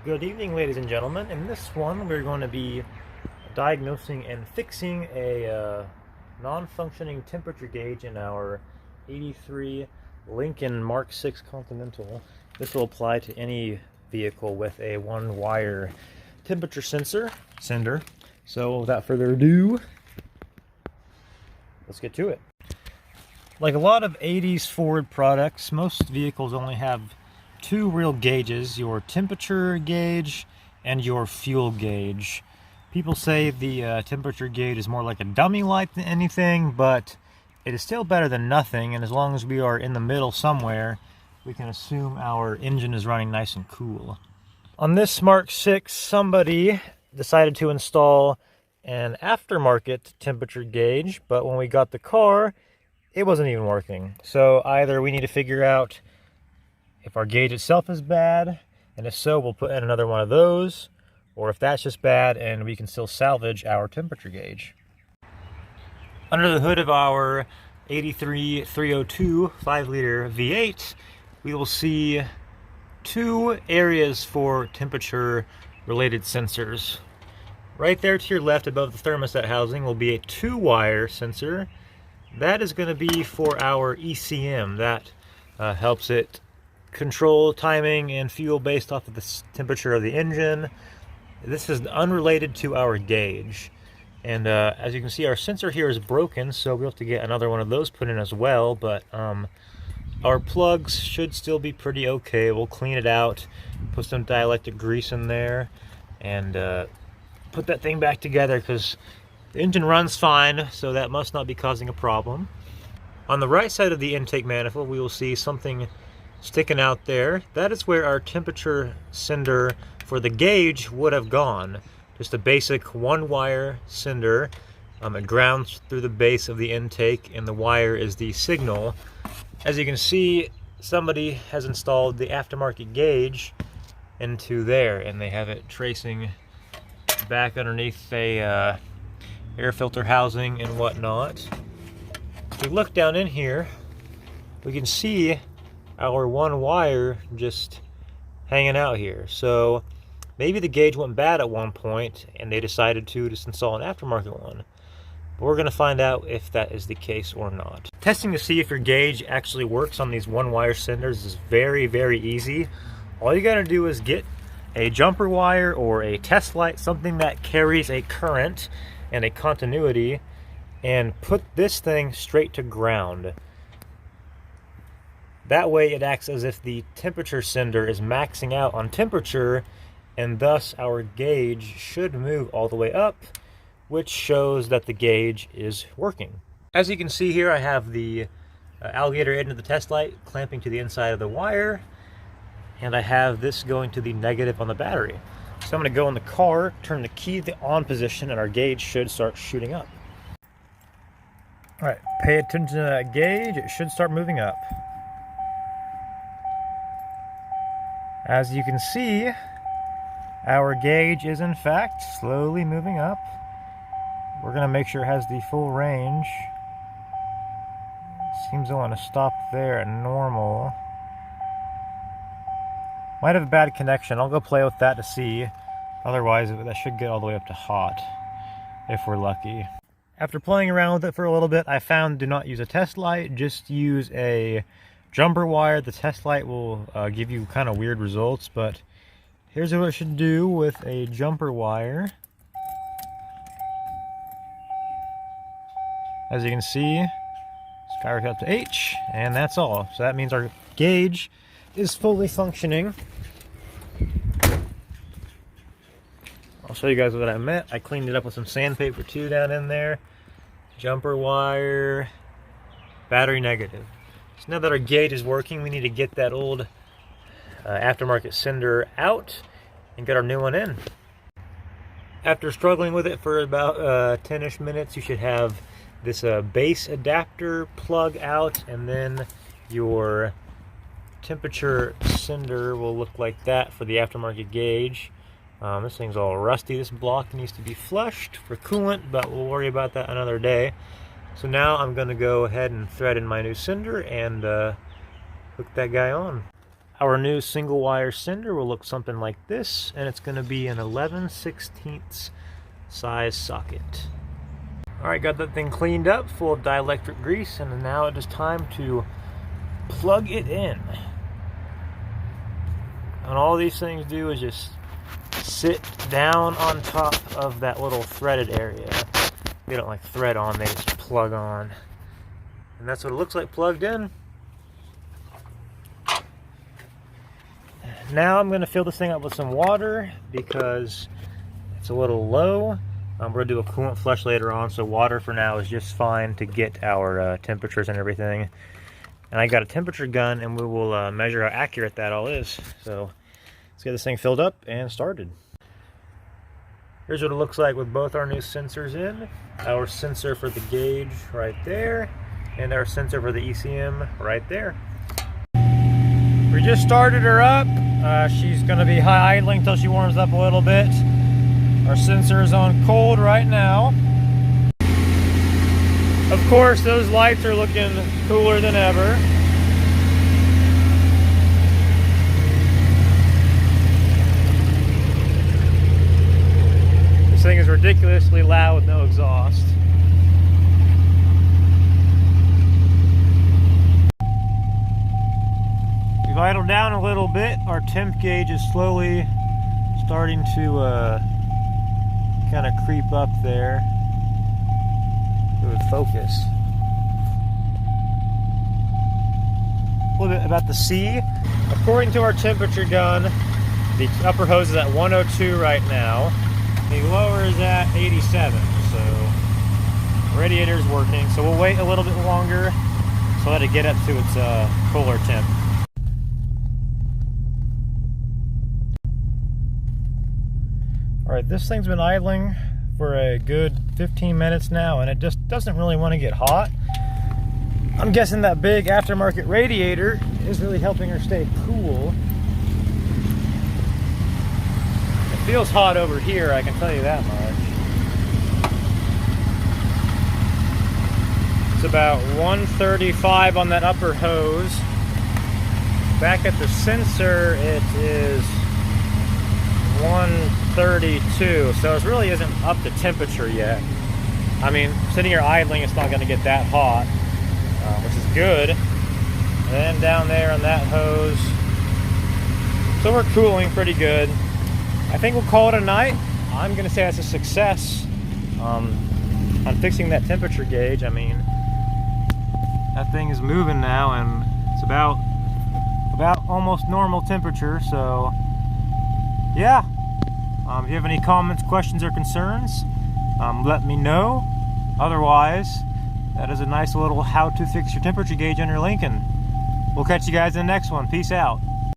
Good evening, ladies and gentlemen. In this one, we're going to be diagnosing and fixing a non-functioning temperature gauge in our 83 Lincoln Mark 6 Continental. This will apply to any vehicle with a one-wire temperature sender. So without further ado, let's get to it. Like a lot of 80s Ford products, most vehicles only have two real gauges, your temperature gauge and your fuel gauge. People say the temperature gauge is more like a dummy light than anything, but it is still better than nothing, and as long as we are in the middle somewhere, we can assume our engine is running nice and cool. On this Mark 6, somebody decided to install an aftermarket temperature gauge, but when we got the car, it wasn't even working. So either we need to figure out if our gauge itself is bad, and if so, we'll put in another one of those, or if that's just bad and we can still salvage our temperature gauge. Under the hood of our 83 302 5-liter V8, we will see two areas for temperature-related sensors. Right there to your left above the thermostat housing will be a 2-wire sensor. That is going to be for our ECM. That helps it control timing and fuel based off of the temperature of the engine. This is unrelated to our gauge. And as you can see, our sensor here is broken, so we'll have to get another one of those put in as well. But our plugs should still be pretty okay. We'll clean it out, put some dielectric grease in there, and put that thing back together, because the engine runs fine, so that must not be causing a problem. On the right side of the intake manifold, we will see something sticking out there. That is where our temperature sender for the gauge would have gone. Just a basic one-wire sender. It grounds through the base of the intake, and the wire is the signal. As you can see, somebody has installed the aftermarket gauge into there, and they have it tracing back underneath a air filter housing and whatnot. If we look down in here, we can see our one wire just hanging out here. So maybe the gauge went bad at one point and they decided to just install an aftermarket one. But we're going to find out if that is the case or not. Testing to see if your gauge actually works on these one-wire senders is very, very easy. All you got to do is get a jumper wire or a test light, something that carries a current and a continuity, and put this thing straight to ground. That way it acts as if the temperature sender is maxing out on temperature, and thus our gauge should move all the way up, which shows that the gauge is working. As you can see here, I have the alligator end of the test light clamping to the inside of the wire, and I have this going to the negative on the battery. So I'm going to go in the car, turn the key to the on position, and our gauge should start shooting up. Alright, pay attention to that gauge, it should start moving up. As you can see, our gauge is in fact slowly moving up. We're going to make sure it has the full range. Seems to want to stop there at normal. Might have a bad connection. I'll go play with that to see. Otherwise, that should get all the way up to hot, if we're lucky. After playing around with it for a little bit, I found do not use a test light, just use a jumper wire. The test light will give you kind of weird results, but here's what it should do with a jumper wire. As you can see, skyrocket up to H, and that's all. So that means our gauge is fully functioning. I'll show you guys what I meant. I cleaned it up with some sandpaper too down in there. Jumper wire, battery negative. So now that our gauge is working, we need to get that old aftermarket sender out and get our new one in. After struggling with it for about 10-ish minutes, you should have this base adapter plug out, and then your temperature sender will look like that for the aftermarket gauge. This thing's all rusty. This block needs to be flushed for coolant, but we'll worry about that another day. So now I'm going to go ahead and thread in my new sender and hook that guy on. Our new single wire sender will look something like this, and it's going to be an 11/16 size socket. Alright, got that thing cleaned up, full of dielectric grease, and now it is time to plug it in. And all these things do is just sit down on top of that little threaded area. They don't like thread on, they just plug on. And that's what it looks like plugged in. Now I'm going to fill this thing up with some water because it's a little low. We're going to do a coolant flush later on, so water for now is just fine to get our temperatures and everything. And I got a temperature gun, and we will measure how accurate that all is. So let's get this thing filled up and started. Here's what it looks like with both our new sensors in. Our sensor for the gauge right there, and our sensor for the ECM right there. We just started her up. She's going to be high idling until she warms up a little bit. Our sensor is on cold right now. Of course, those lights are looking cooler than ever. This thing is ridiculously loud with no exhaust. We've idled down a little bit. Our temp gauge is slowly starting to kind of creep up there. It would focus. A little bit about the C. According to our temperature gun, the upper hose is at 102 right now. The lower is at 87, so the radiator is working. So we'll wait a little bit longer to let it get up to its cooler temp. Alright, this thing's been idling for a good 15 minutes now, and it just doesn't really want to get hot. I'm guessing that big aftermarket radiator is really helping her stay cool. It feels hot over here, I can tell you that much. It's about 135 on that upper hose. Back at the sensor, it is 132, so it really isn't up to temperature yet. I mean, sitting here idling, it's not going to get that hot, which is good. And then down there on that hose, so we're cooling pretty good. I think we'll call it a night. I'm going to say that's a success on fixing that temperature gauge. I mean, that thing is moving now, and it's about almost normal temperature, so yeah. If you have any comments, questions, or concerns, let me know. Otherwise, that is a nice little how to fix your temperature gauge on your Lincoln. We'll catch you guys in the next one. Peace out.